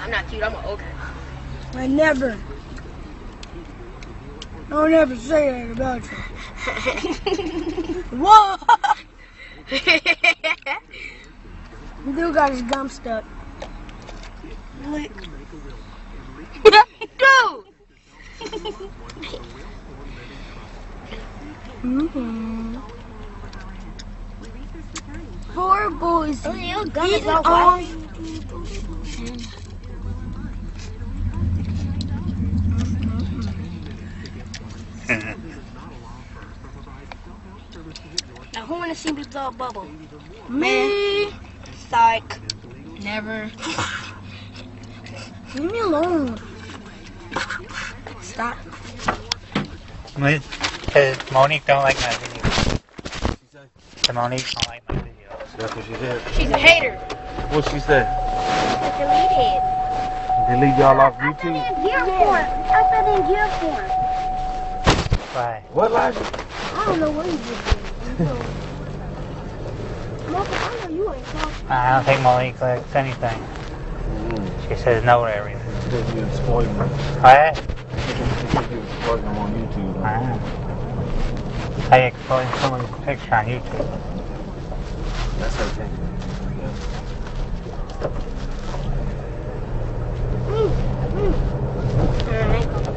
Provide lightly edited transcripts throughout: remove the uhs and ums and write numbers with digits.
I'm not cute. I'm an okay. I never. Don't ever say that about you. Whoa! The dude got his gum stuck. Dude! Poor boys. Oh, your gum is Eating all all. Now, who wanna see me blow a bubble? Me. Psych. Never. Leave me alone. Stop. Because Monique don't like my videos. The Monique don't like my videos. That's what she said. She's a hater. What she said? Delete it. Delete y'all off YouTube? I thought in gear form. Why? What, Elijah? I don't know what you did. Mother, I know you ain't talking. I don't think Monique likes anything. She says no to everything. Because you exploiting them. What? Because you exploiting them on YouTube. I exploit someone's picture on YouTube. That's her thing.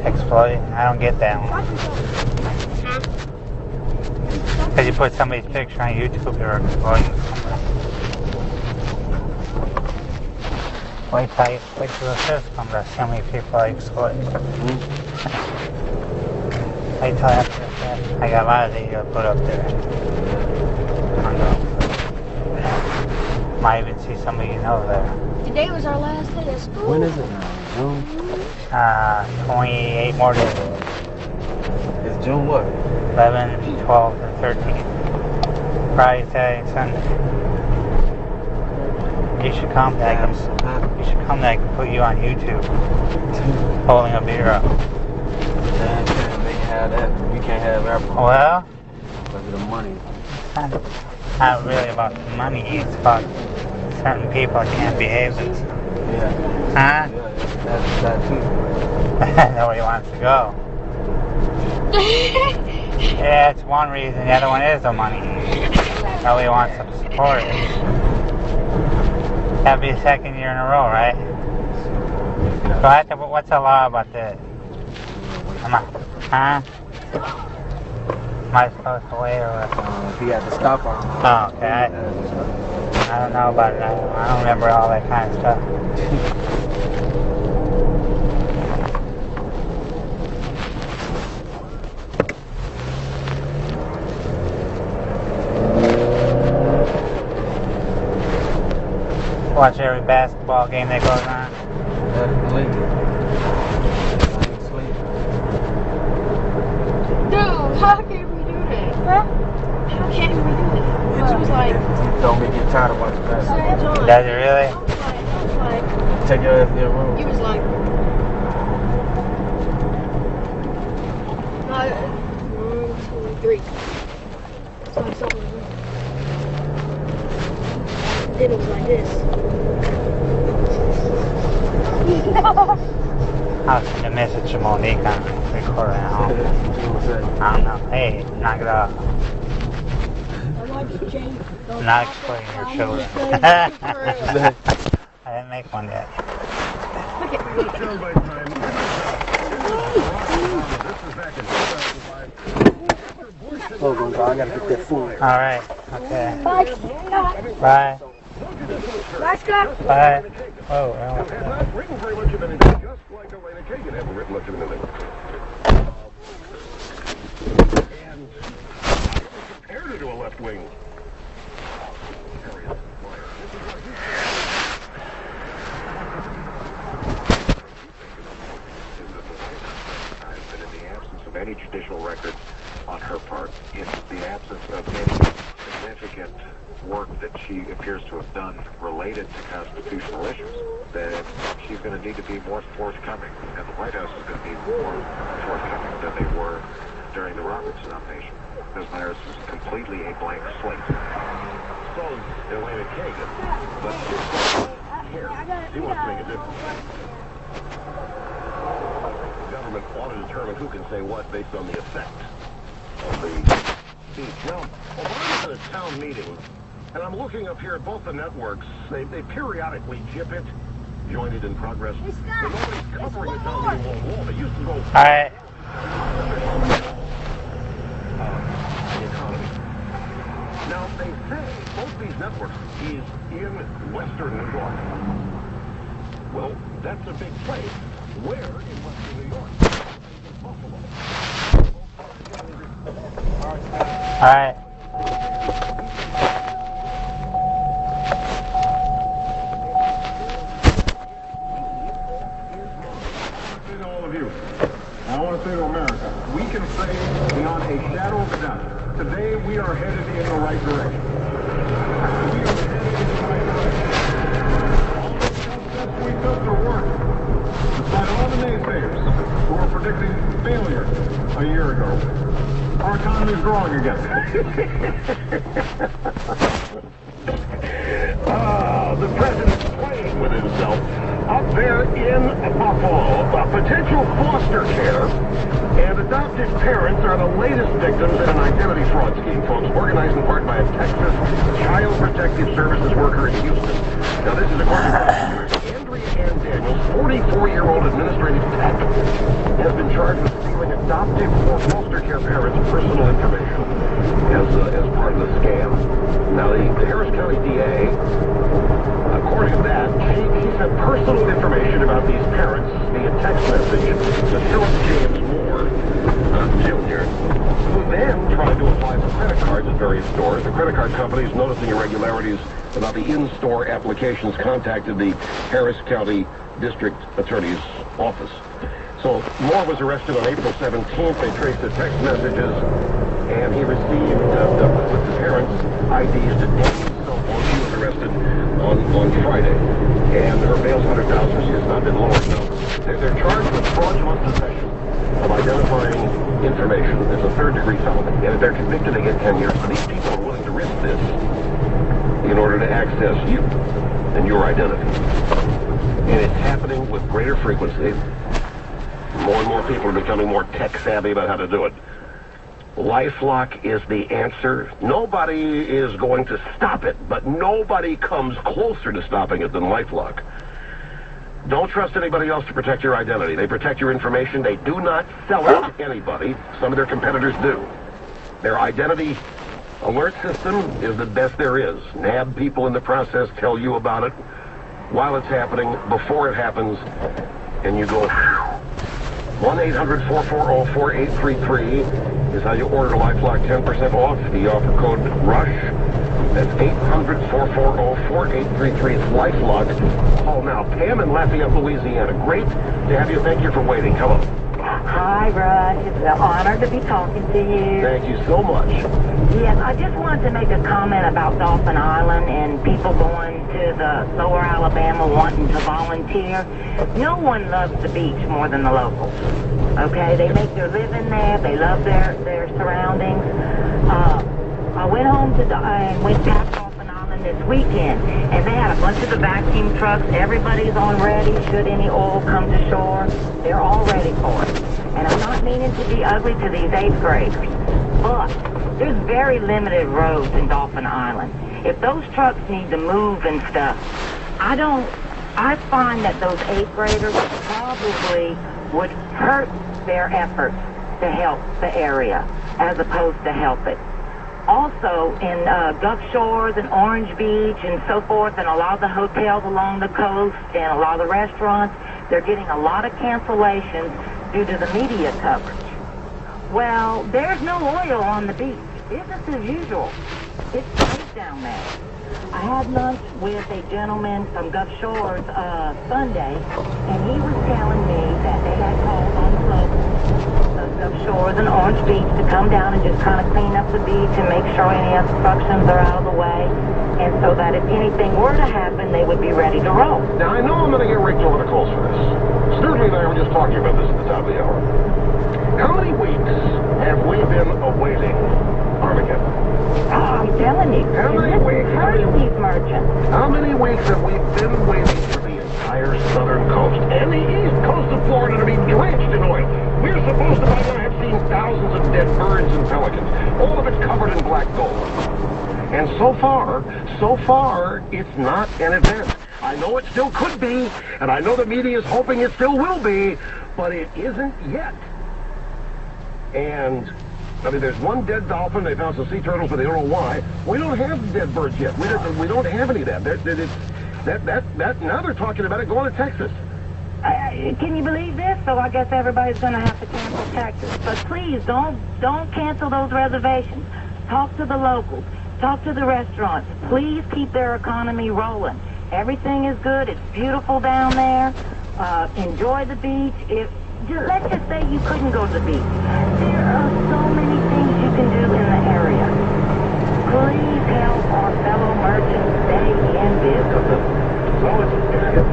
Exploit? I don't get that one. Because you put somebody's picture on YouTube, you're exploiting somebody. Wait till the system to see how many people I exploit. Wait till after that. I got a lot of videos put up there. Might even see somebody you know there. Today was our last day of school. When is it now? June? 28 more days. It's June what? 11, 12, and 13. Friday, Saturday, Sunday. You should come back. You should come back and put you on YouTube. Holding a beer up. They can have that. You can't have everything. Well, Because of the money. it's not really about the money. It's about certain people can't behave themselves. Yeah. Huh? Yeah, that's that too. Nobody wants to go. Yeah, it's one reason. The other one is the money. Nobody wants to support it. That'd be the second year in a row, right? So what's the law about this? Huh? Am I supposed to wait or what? He had to stop on. Oh, okay. I don't know about it. I don't remember all that kind of stuff. Watch every basketball game that goes on. Dude, how can we do that? Huh? How can we do that? She was like, You told me get tired of watching basketball. Does it really? Take your ass to your room. he was like, 1, 2, 3. So I saw my room. Then it was like this. I'll send a message to Monique on recording at home. I don't know. Hey, knock it off. I'm not exploiting your children. I didn't make one yet. Oh, I gotta get that food. Alright, okay. Bye. Bye. Bye, Scott. Bye. Oh, well. Written very much of anything, just like Elena Kagan ever written much of anything. And compared her to a left wing. Of any judicial record on her part, in the absence of any significant work that she appears to have done related to constitutional issues, that she's going to need to be more forthcoming, and the White House is going to be more forthcoming than they were during the Roberts nomination. Ms. Myers is completely a blank slate. So, Elena Kagan, but here, she wants to make a difference. who can say what based on the effect of the speech. Now, when I'm at a town meeting, and I'm looking up here at both the networks, they periodically jip it, jointed in progress. Hey, Scott, But nobody's covering the town meeting wall. They used to go... Alright. the economy. Now, they say both these networks is in western New York. Well, that's a big place. Where in western New York? Buffalo. Alright. To all of you, I want to say to America, we can say beyond a shadow of a doubt, today we are headed in the right direction. We are headed in the right direction. All the steps we took to work, despite all the naysayers who were predicting failure a year ago, our economy is growing again. The president's playing with himself up there in Buffalo. Potential foster care and adopted parents are the latest victims in an identity fraud scheme, folks, organized in part by a Texas Child Protective Services worker in Houston. Now, this is according to Andrea Ann Daniels, 44-year-old administrative tech, has been charged with stealing adoptive or foster care parents' personal information as part of the scam. Now, the Harris County DA, according to that, she sent personal information about these parents via text message to Philip James Moore, Jr., who then tried to apply for credit cards at various stores. The credit card companies, noticing irregularities about the in-store applications, contacted the Harris County District Attorney's Office. So Moore was arrested on April 17th. They traced the text messages, and he received, with the parents' IDs to Danny's cell phone. She was arrested on Friday, and her bail's $100,000. She has not been lowered. No, they're charged with fraudulent possession of identifying information. It's a third-degree felony, and if they're convicted, they get 10 years. But these people are willing to risk this in order to access you and your identity. And it's happening with greater frequency. More and more people are becoming more tech-savvy about how to do it. LifeLock is the answer. Nobody is going to stop it, but nobody comes closer to stopping it than LifeLock. Don't trust anybody else to protect your identity. They protect your information. They do not sell it to anybody. Some of their competitors do. Their identity alert system is the best there is. Nab people in the process, tell you about it while it's happening, before it happens, and you go... 1-800-440-4833 is how you order LifeLock 10% off. The offer code RUSH. That's 800-440-4833. It's LifeLock. Call now. Pam in Lafayette, Louisiana. Great to have you. Thank you for waiting. Hello. Hi, Rush. It's an honor to be talking to you. Thank you so much. Yes, I just wanted to make a comment about Dauphin Island and people going to the lower Alabama wanting to volunteer. No one loves the beach more than the locals. Okay, they make their living there. They love their surroundings. I went home and went past Dauphin Island this weekend, and they had a bunch of the vacuum trucks. Everybody's on ready. Should any oil come to shore, they're all ready for it. And I'm not meaning to be ugly to these 8th graders, but there's very limited roads in Dauphin Island. If those trucks need to move and stuff, I find that those 8th graders probably would hurt their efforts to help the area as opposed to help it. Also, in Gulf Shores and Orange Beach and so forth, and a lot of the hotels along the coast and a lot of the restaurants, they're getting a lot of cancellations due to the media coverage. Well, there's no oil on the beach. Business as usual. It's safe down there. I had lunch with a gentleman from Gulf Shores Sunday, and he was telling me that they had called on the locals of Gulf Shores and Orange Beach to come down and just kind of clean up the beach and make sure any obstructions are out of the way, and so that if anything were to happen, they would be ready to roll. Now, I know I'm going to get raked over the coals for this. Sturley and I were just talking about this at the top of the hour. How many weeks have we been awaiting Armageddon? Oh, I'm telling you. How many weeks? These merchants. How many weeks have we been waiting for the entire southern coast and the east coast of Florida to be drenched in oil? We're supposed to by now have seen thousands of dead birds and pelicans, all of it covered in black gold. And so far, it's not an event. I know it still could be, and I know the media is hoping it still will be, but it isn't yet. And, I mean, there's one dead dolphin, they found some sea turtles, but they don't know why. We don't have dead birds yet. We don't have any of that. Now they're talking about it going to Texas. Can you believe this? So I guess everybody's going to have to cancel Texas. But please, don't cancel those reservations. Talk to the locals. Talk to the restaurants. Please keep their economy rolling. Everything is good. It's beautiful down there. Enjoy the beach. Let's just say you couldn't go to the beach. There are so many things you can do in the area. Please help our fellow merchants stay in business. So it's as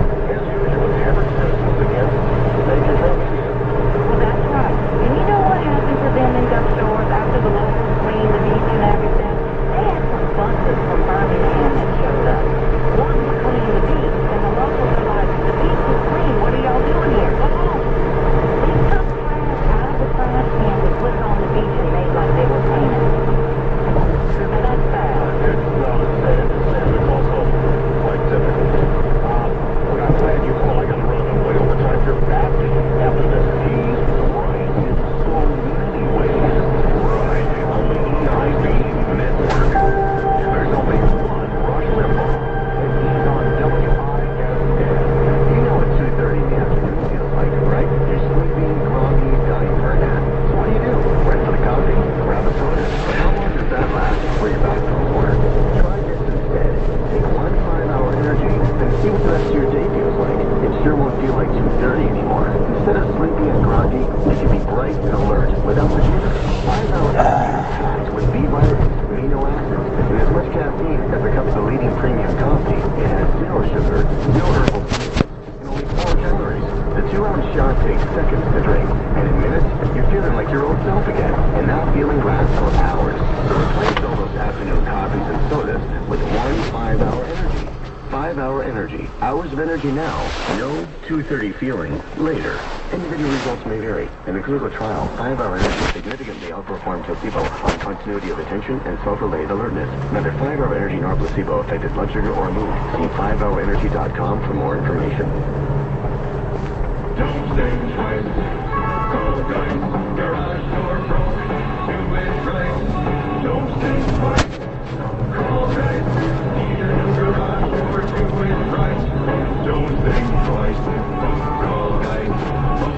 usual, average citizens again. They can help you. Well, that's right. And you know what happened to them in stores after the locals cleaned the beach and everything? They had some buses from Birmingham that showed up. One was cleaning the beach, and the locals were like, the beach is clean. What are y'all doing here? Come on. They took trash out of the trash can and put it on the beach and made like they were cleaning. Now that's bad. It's not as sad as sad. It's also quite typical. Look, I'm glad you called. I got to run. I'm way over time here. Back after this. He's right in so many ways. Right on the EIB network. There's only one Rush Limbaugh, and he's on WISN. You know what 2:30 in the afternoon feels like, right? You're sleepy, groggy, dying for a nap. So what do? Run for the coffee, grab a soda. How long does that last before you're back from work? Try this instead. Take 1 5-hour energy and see what the rest of your day feels like. It sure won't feel like 2:30 anymore. Instead of sleepy and groggy, you can be bright and alert without much sugar. 5-hour energy is packed with B vitamins, amino acids, and as much caffeine as becomes the leading premium coffee. It has 0 sugar, no herbal flavors, and only 4 calories. The 2-ounce shot takes seconds to drink, and in minutes, you're feeling like your old self again. And that feeling lasts for hours. So replace all those afternoon coffees and sodas with 1 5-hour energy. 5-hour energy. Hours of energy now. No 2:30 feeling later. Individual results may vary. In the clinical trial, 5-hour energy significantly outperformed placebo on continuity of attention and self-relayed alertness. Neither 5-hour energy nor placebo affected blood sugar or mood. See 5hourenergy.com for more information. Don't think twice. Call Guys. Garage door broke. Do it right. Don't think twice. Call Guys. Need a new garage door. Do it right. Don't think twice. Call Guys.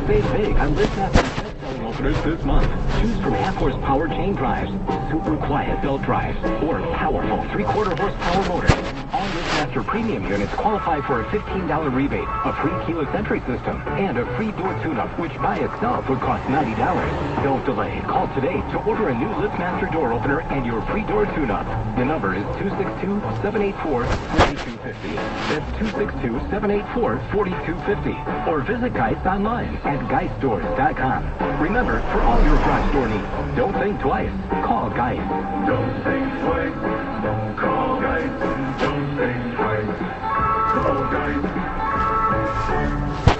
Save big on Lift Master best-selling openers this month. Choose from half-horsepower chain drives, super quiet belt drives, or powerful 3/4 horsepower motors. All LiftMaster premium units qualify for a $15 rebate, a free keyless entry system, and a free door tune-up, which by itself would cost $90. Don't delay. Call today to order a new LiftMaster door opener and your free door tune-up. The number is 262-784-4250. That's 262-784-4250. Or visit Geist online at geistdoors.com. Remember, for all your garage door needs, don't think twice. Call Geist. Don't think twice. Call Guys. Don't think twice. Call Guys.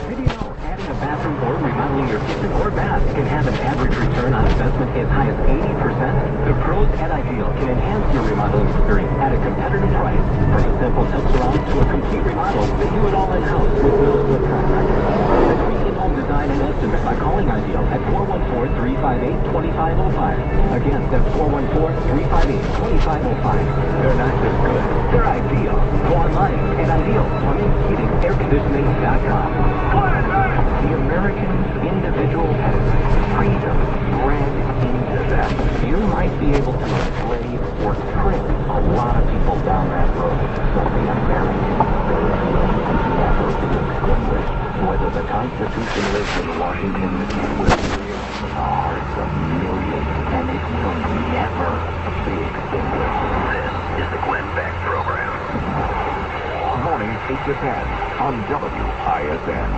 Did you know adding a bathroom or remodeling your kitchen or bath can have an average return on investment as high as 80%? The pros at Ideal can enhance your remodeling experience at a competitive price. From a simple touch-around to a complete remodel, they do it all in-house with no split contractors. The free in-home design and estimate by calling Ideal at 414-358-2505. Again, that's 414-358-2505. They're not just good, they're ideal. Go online at idealplumbingheatingairconditioning.com. The American individual has freedom bred into them. You might be able to enslave or trick a lot of people down that road, but the American will never be extinguished. Whether the Constitution lives in Washington, it will live in the hearts of millions, and it will never be extinguished. This is the Glenn Beck Program. Mornings 8 to 10 on WISN.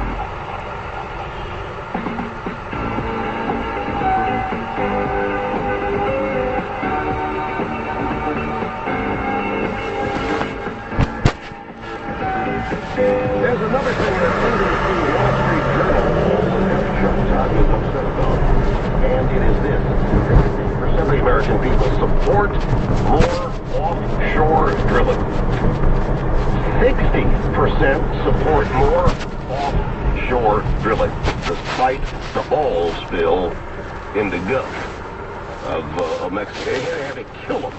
There's another thing that NBC Wall Street Journal Scott is upset about. And it is this. 50% of the American people support more offshore drilling. 60% support more offshore drilling, despite the oil spill in the Gulf of Mexico. They had to kill them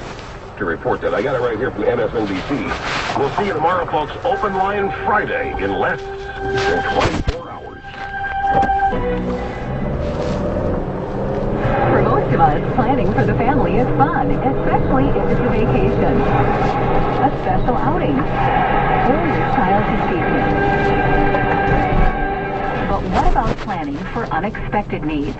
to report that. I got it right here from MSNBC. We'll see you tomorrow, folks. Open line Friday in less than 24 hours. For most of us, planning for the family is fun, especially if it's a vacation, a special outing, or your child is teaching. But what about planning for unexpected needs?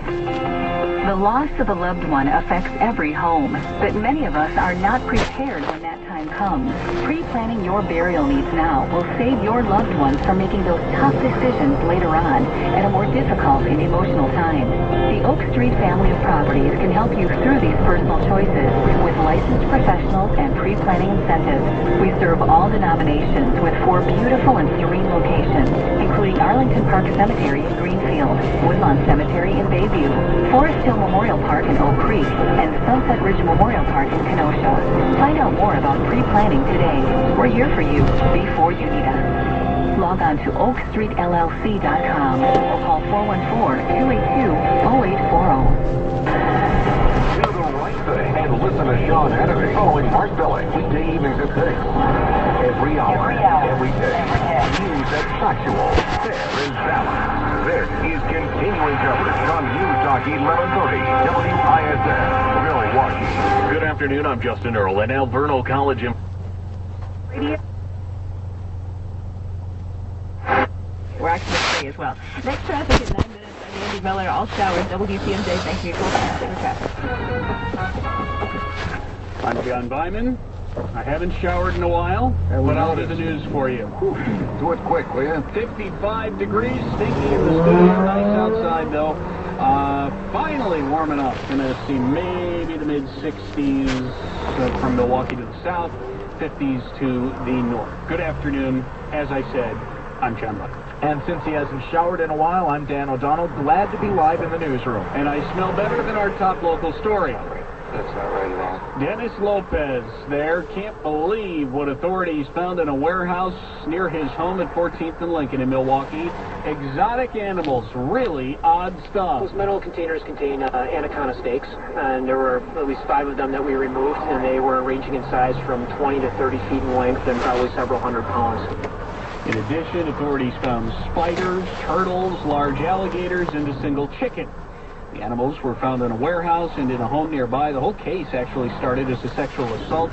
The loss of a loved one affects every home, but many of us are not prepared when that time comes. Pre-planning your burial needs now will save your loved ones from making those tough decisions later on at a more difficult and emotional time. The Oak Street family of properties can help you through these personal choices with licensed professionals and pre-planning incentives. We serve all denominations with 4 beautiful and serene locations, including Arlington Park Cemetery in Greenfield, Woodlawn Cemetery in Bayview, Forest Hill Memorial Park in Oak Creek, and Sunset Ridge Memorial Park in Kenosha. Find out more about pre-planning today. We're here for you before you need us. Log on to oakstreetllc.com or call 414-282-0840. Do the right thing and listen to Sean Hannity following Mark Billing weekday evenings at 6. Every hour, every day. News that's factual, fair, and balanced. This is continuing coverage on News Talk 1130 WISN, Milwaukee. Good afternoon. I'm Justin Earl at Alverno College in Radio. We're actually free as well. Next traffic at 9 minutes. I'm Andy Miller. All showers. WTMJ. Thank you. Go back to traffic. I'm John Byman. I haven't showered in a while, but I'll do the news for you. Do it quick, will you? 55 degrees, stinky in the studio, nice outside though. Finally warming up. Gonna see maybe the mid-60s from Milwaukee to the south, 50s to the north. Good afternoon. As I said, I'm John Buck. And since he hasn't showered in a while, I'm Dan O'Donnell, glad to be live in the newsroom. And I smell better than our top local story. That's not right at all. Dennis Lopez there can't believe what authorities found in a warehouse near his home at 14th and Lincoln in Milwaukee. Exotic animals, really odd stuff. Those metal containers contain anaconda steaks, and there were at least 5 of them that we removed, and they were ranging in size from 20 to 30 feet in length and probably several hundred pounds. In addition, authorities found spiders, turtles, large alligators, and a single chicken. The animals were found in a warehouse and in a home nearby. The whole case actually started as a sexual assault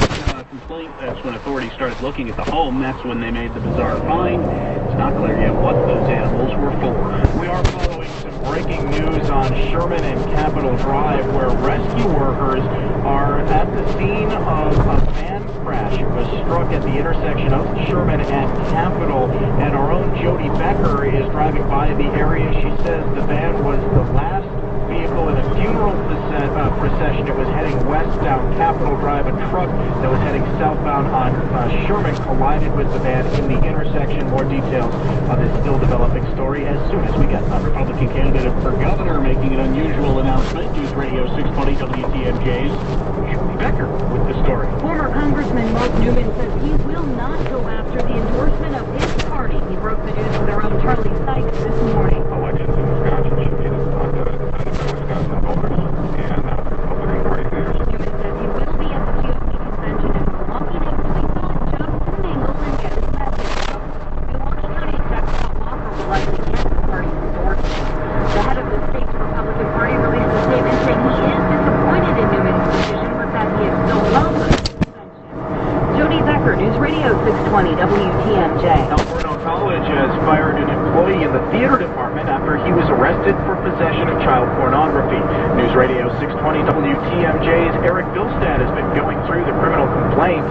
complaint. That's when authorities started looking at the home. That's when they made the bizarre find. It's not clear yet what those animals were for. We are following some breaking news on Sherman and Capitol Drive, where rescue workers are at the scene of a van crash. It was struck at the intersection of Sherman and Capitol, and our own Jody Becker is driving by the area. She says the van was the last vehicle in a funeral procession. It was heading west down Capitol Drive. A truck that was heading southbound on Sherman collided with the van in the intersection. More details on this still developing story as soon as we get them. Republican candidate for governor making an unusual announcement. News Radio 620 WTMJ's Jody Becker with the story. Former Congressman Mark Newman says he will not go after the endorsement of his party. He broke the news with our own Charlie Sykes this morning. Elections in Wisconsin should be on the Wisconsin voters and Republican Party leaders. Newman says he will be at the GOP convention in Milwaukee next week to just mingle and get his message. Milwaukee County Executive Scott Walker will likely get the party's endorsement. The head of the state's Republican Party released a statement saying he is disappointed in Newman's decision, but that he is still welcome to the convention. Jody Becker, News Radio 620 WTMJ. Alverno College has fired an employee in the theater department after he was arrested for possession of child pornography. News Radio 620 WTMJ's Eric Bilstad has been going through the criminal complaint.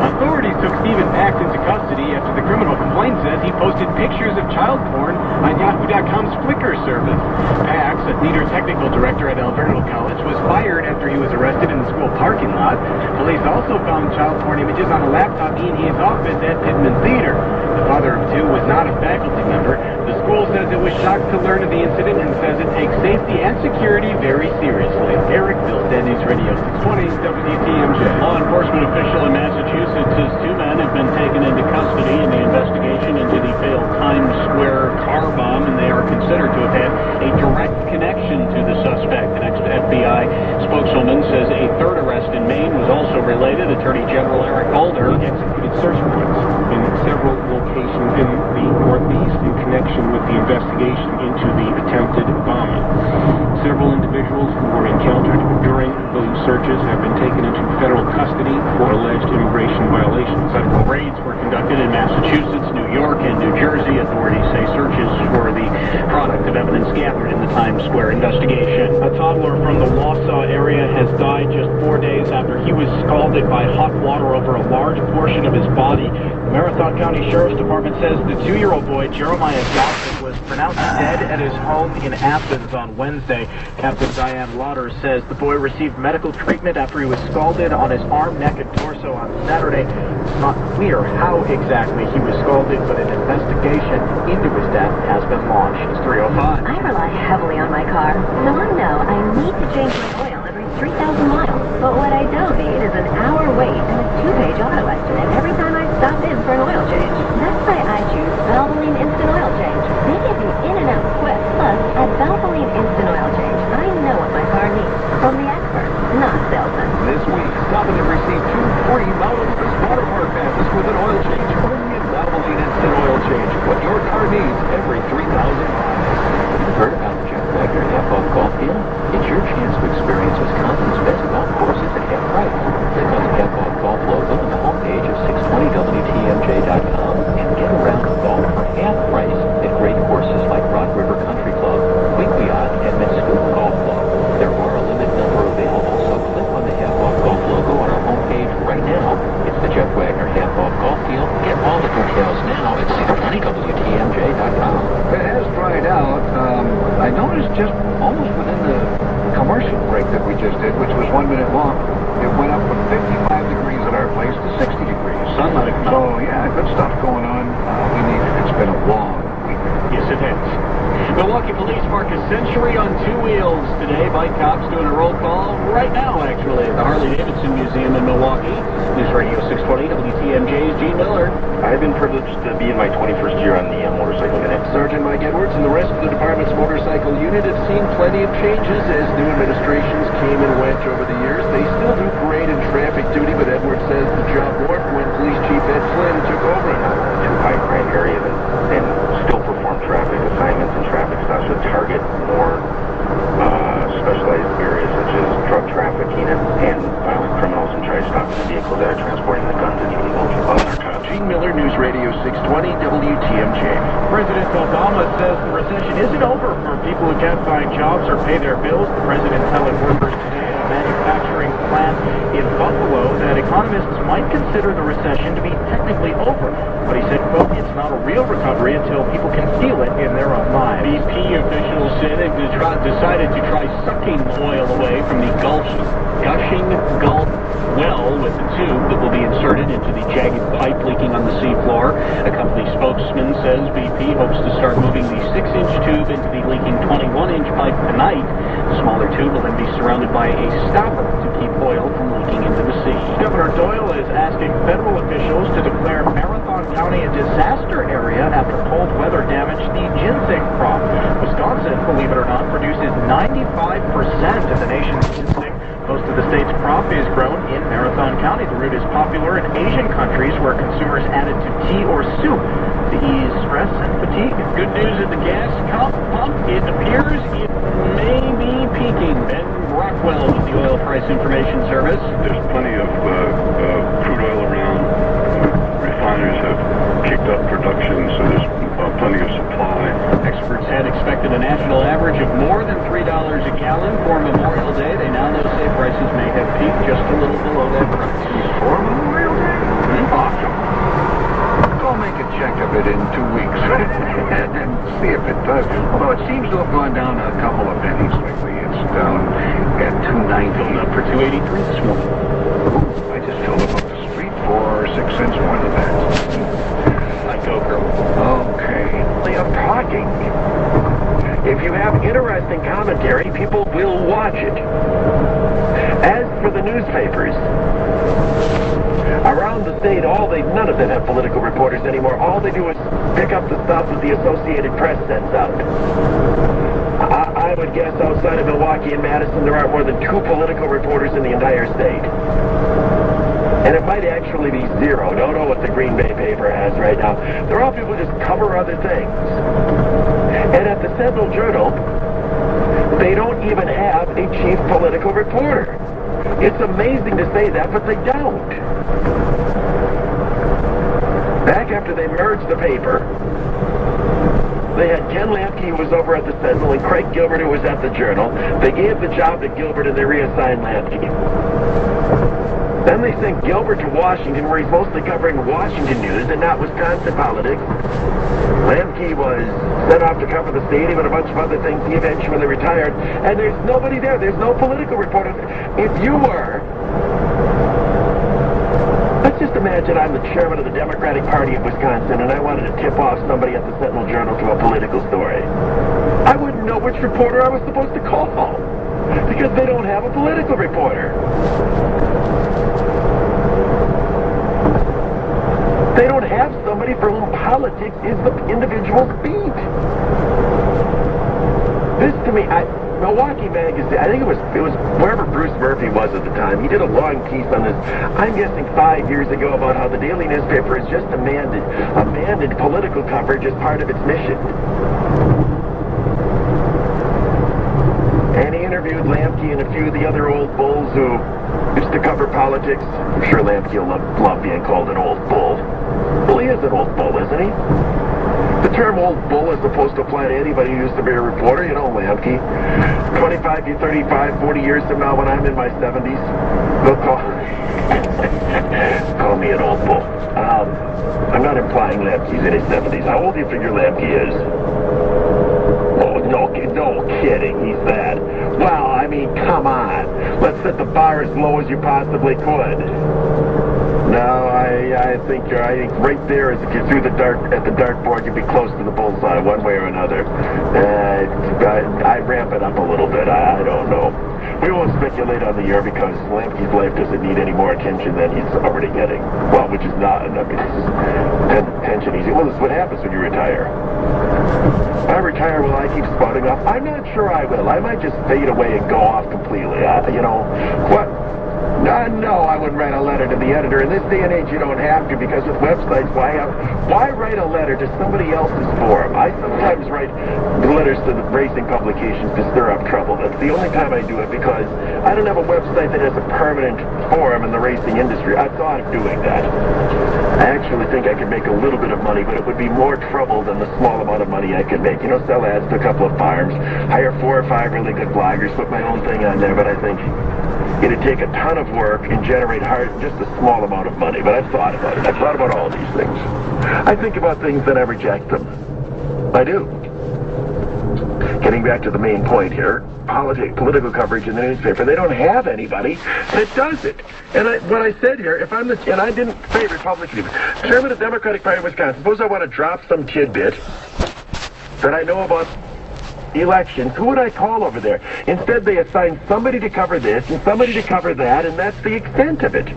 Authorities took Stephen Pax into custody after the criminal complaint says he posted pictures of child porn on Yahoo.com's Flickr service. Pax, a theater technical director at Alverno College, was fired after he was arrested in the school parking lot. Police also found child porn images on a laptop in his office at Pittman Theater. The father of 2 was not a faculty member. The school says it was shocked to learn of the incident and says it takes safety and security very seriously. Eric Bilstead, News Radio 620 WTMJ. Law enforcement official in Massachusetts says 2 men have been taken into custody in the investigation into the failed Times Square car bomb, and they are considered to have had a direct connection to the suspect. The next FBI spokeswoman says a third arrest in Maine was also related. Attorney General Eric Holder executed search warrants in several locations in the Northeast in connection with the investigation into the attempted bombing. Several individuals who were encountered during those searches have been taken into federal custody for alleged immigration violations. Federal raids were conducted in Massachusetts, New York, and New Jersey. Authorities say searches were the product of evidence gathered in the Times Square investigation. A toddler from the Wausau area has died just 4 days after he was scalded by hot water over a large portion of his body. The Marathon County Sheriff's Department says the 2-year-old boy, Jeremiah Gossett, was pronounced dead at his home in Athens on Wednesday. Captain Diane Lauder says the boy received medical treatment after he was scalded on his arm, neck, and torso on Saturday. It's not clear how exactly he was scalded, but an investigation into his death has been launched. It's 3:05. I rely heavily on my car, so I know I need to change my oil every 3,000 miles. But what I don't need is an hour wait and a 2-page auto estimate every time I stop in for an oil change. That's why I choose Valvoline Instant Oil Change. They get me in and out quick. Plus, at Valvoline Instant Oil Change, I know what my car needs from the expert, not salesman. This week, stop in and receive 2 free Mount Olympus water park passes with an oil change. Only at Valvoline Instant Oil Change. What your car needs every 3,000 miles. You've heard about the Jeff Wagner half-off golf deal? It's your chance to experience Wisconsin's best golf courses at half price. Click on the half-off golf logo on the homepage of 620WTMJ.com and get around golf for half price at great courses like Rock River Country Club, Quinquiot, and Mesquite Golf Club. There are a limited number available, so click on the half-off golf logo on our homepage right now. It's the Jeff Wagner half-off golf deal. Get all the details now at 620WTMJ.com. It has dried out. I noticed just almost within the commercial break that we just did, which was 1 minute long, it went up from 55 degrees at our place to 60 degrees. Sunlight. So, yeah, good stuff going on. It's been a long week. Yes, it has. Milwaukee police mark a century on 2 wheels today. Bike cops doing a roll call right now, actually, at the Harley-Davidson Museum in Milwaukee. News Radio 620 WTMJ's Gene Miller. I've been privileged to be in my 21st year on the motorcycle unit. Sergeant Mike Edwards and the rest of the department's motorcycle unit have seen plenty of changes as new administrations came and went over the years. They still do parade and traffic duty, but Edwards says the job morphed when Police Chief Ed Flynn took over. Two high-crime areas and still perform traffic assignments and traffic stops that target more specialized areas such as drug trafficking and violent criminals, and try to stop the vehicles that are transporting the guns and illegal narcotics. Gene Miller, News Radio 620 WTMJ. President Obama says the recession isn't over for people who can't find jobs or pay their bills. The president telling workers today at a manufacturing plant in Buffalo that economists might consider the recession to be technically over. But he said, quote, it's not a real recovery until people can feel it in their own lives. BP officials said they've decided to try sucking oil away from the gushing Gulf well with the tube that will be inserted into the jagged pipe leaking on the seafloor. A company spokesman says BP hopes to start moving the 6-inch tube into the leaking 21-inch pipe tonight. The smaller tube will then be surrounded by a stopper to keep oil from leaking into the sea. Governor Doyle is asking federal officials to declare Marathon County a disaster area after cold weather damaged the ginseng crop. Wisconsin, believe it or not, produces 95% of the nation's ginseng. Most of the state's crop is grown in Marathon County. The root is popular in Asian countries where consumers add it to tea or soup to ease stress and fatigue. Good news at the gas pump. It appears it may be peaking. Ben Rockwell with the Oil Price Information Service. There's plenty of crude oil around. Refiners have kicked up production, so there's plenty of supply. Experts had expected a national average of more than $3 a gallon for Memorial Day. They now say prices may have peaked just a little below that price. For Memorial Day? Awesome. Go make a check of it in 2 weeks and see if it does. Although it seems to have gone down a couple of pennies lately. It's down at $2.90. Up for $2.83 this morning. I just filled up the street for 6 cents more than that. I go, girl. Okay. They are talking. If you have have interesting commentary, people will watch it. As for the newspapers, around the state, none of them have political reporters anymore. All they do is pick up the stuff that the Associated Press sends out. I would guess outside of Milwaukee and Madison, there aren't more than 2 political reporters in the entire state. And it might actually be 0. Don't know what the Green Bay paper has right now. They're all people who just cover other things. And at the Sentinel Journal, they don't even have a chief political reporter. It's amazing to say that, but they don't. Back after they merged the paper, they had Ken Lamke, who was over at the Sentinel, and Craig Gilbert, who was at the Journal. They gave the job to Gilbert, and they reassigned Lamke. Then they sent Gilbert to Washington, where he's mostly covering Washington news and not Wisconsin politics. Lamke was sent off to cover the stadium and a bunch of other things. He eventually retired. And there's nobody there. There's no political reporters. If you were... Let's just imagine I'm the chairman of the Democratic Party of Wisconsin, and I wanted to tip off somebody at the Sentinel Journal to a political story. I wouldn't know which reporter I was supposed to call, because they don't have a political reporter. They don't have somebody for whom politics is the individual's beat. This, to me, Milwaukee Magazine, I think it was wherever Bruce Murphy was at the time, he did a long piece on this, I'm guessing 5 years ago, about how the daily newspaper has just abandoned political coverage as part of its mission. And he interviewed Lamke and a few of the other old bulls who used to cover politics. I'm sure Lamke will love being called an old bull. Well, he is an old bull, isn't he? The term old bull is supposed to apply to anybody who used to be a reporter. You know, Lamke. 25 to 35, 40 years from now, when I'm in my 70s, they'll call me an old bull. I'm not implying Lamke's in his 70s. How old do you figure Lamke is? Oh, no kidding. He's that. Well, I mean, come on. Let's set the bar as low as you possibly could. No, I think right there, as if you threw at the dartboard, you'd be close to the bullseye one way or another. I ramp it up a little bit. I don't know. We won't speculate on the year because Lamke's life doesn't need any more attention than he's already getting. Well, which is not, I mean, it's attention easy. Well, this is what happens when you retire. I retire, will I keep spouting off? I'm not sure I will. I might just fade away and go off completely. You know, what? No, I wouldn't write a letter to the editor. In this day and age, you don't have to, because with websites, why write a letter to somebody else's forum? I sometimes write letters to the racing publications to stir up trouble. That's the only time I do it, because I don't have a website that has a permanent forum in the racing industry. I've thought of doing that. I actually think I could make a little bit of money, but it would be more trouble than the small amount of money I could make. You know, sell ads to a couple of farms, hire 4 or 5 really good bloggers, put my own thing on there, but I think it'd take a ton of work and generate just a small amount of money. But I've thought about it. I've thought about all these things. I think about things, then I reject them. I do. Getting back to the main point here, political coverage in the newspaper, they don't have anybody that does it. And what I said here, if I'm and I didn't say Republican, chairman of the Democratic Party of Wisconsin, suppose I want to drop some tidbit that I know about elections, who would I call over there? Instead, they assign somebody to cover this and somebody to cover that, and that's the extent of it.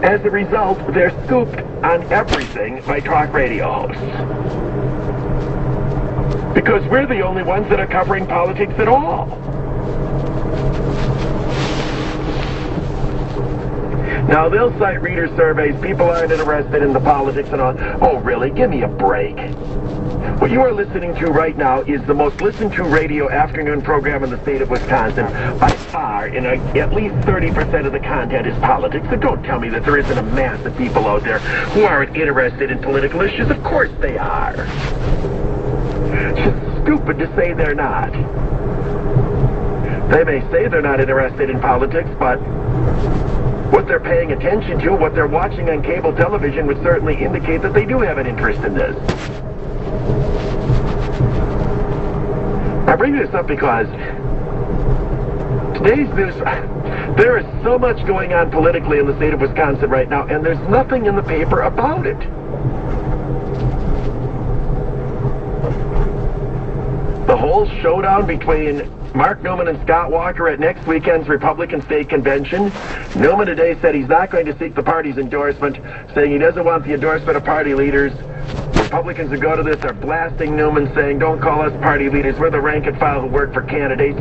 As a result, they're scooped on everything by talk radio hosts. Because we're the only ones that are covering politics at all. Now, they'll cite reader surveys, people aren't interested in the politics and all. Oh, really? Give me a break. What you are listening to right now is the most listened to radio afternoon program in the state of Wisconsin. By far, and at least 30% of the content is politics. So don't tell me that there isn't a mass of people out there who aren't interested in political issues. Of course they are. It's just stupid to say they're not. They may say they're not interested in politics, but what they're paying attention to, what they're watching on cable television would certainly indicate that they do have an interest in this. I bring this up because today's news, there is so much going on politically in the state of Wisconsin right now, and there's nothing in the paper about it. potential showdown between Mark Newman and Scott Walker at next weekend's Republican State Convention. Newman today said he's not going to seek the party's endorsement, saying he doesn't want the endorsement of party leaders. Republicans who go to this are blasting Newman, saying, don't call us party leaders, we're the rank and file who work for candidates.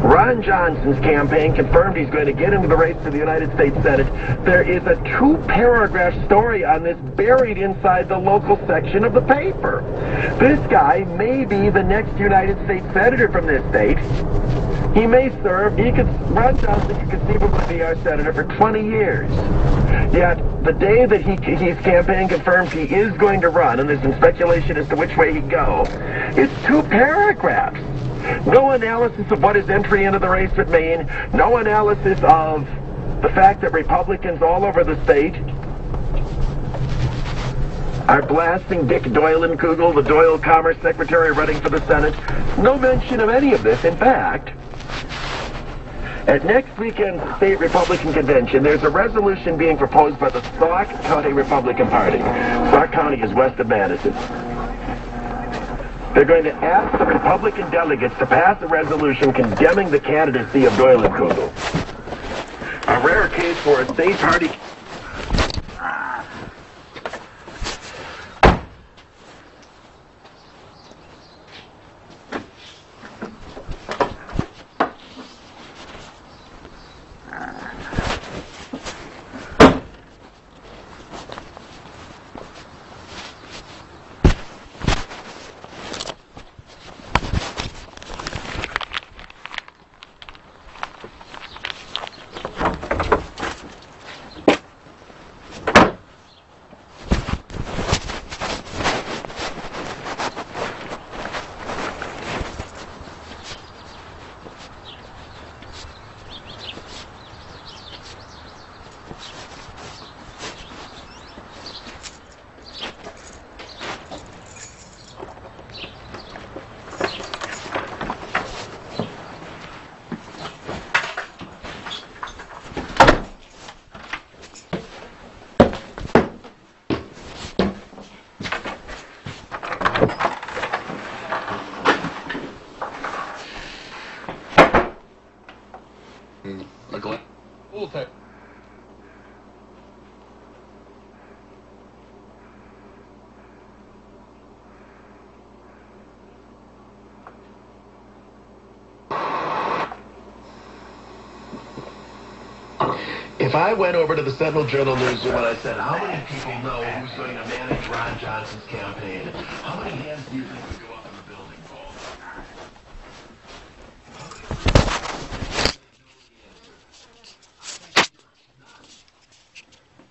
Ron Johnson's campaign confirmed he's going to get into the race for the United States Senate. There is a 2-paragraph story on this buried inside the local section of the paper. This guy may be the next United States Senator from this state. He may serve, Ron Johnson could conceivably be our senator for 20 years. Yet, the day that his campaign confirms he is going to run, and there's some speculation as to which way he'd go, it's 2 paragraphs. No analysis of what his entry into the race would mean. No analysis of the fact that Republicans all over the state are blasting Dick Doylenkugel, the Doyle Commerce Secretary running for the Senate. No mention of any of this. In fact, at next weekend's state Republican convention, there's a resolution being proposed by the Sauk County Republican Party. Sauk County is west of Madison. They're going to ask the Republican delegates to pass a resolution condemning the candidacy of Doylenkugel. A rare case for a state party... If I went over to the Sentinel Journal Newsroom and I said, how many people know who's going to manage Ron Johnson's campaign? How many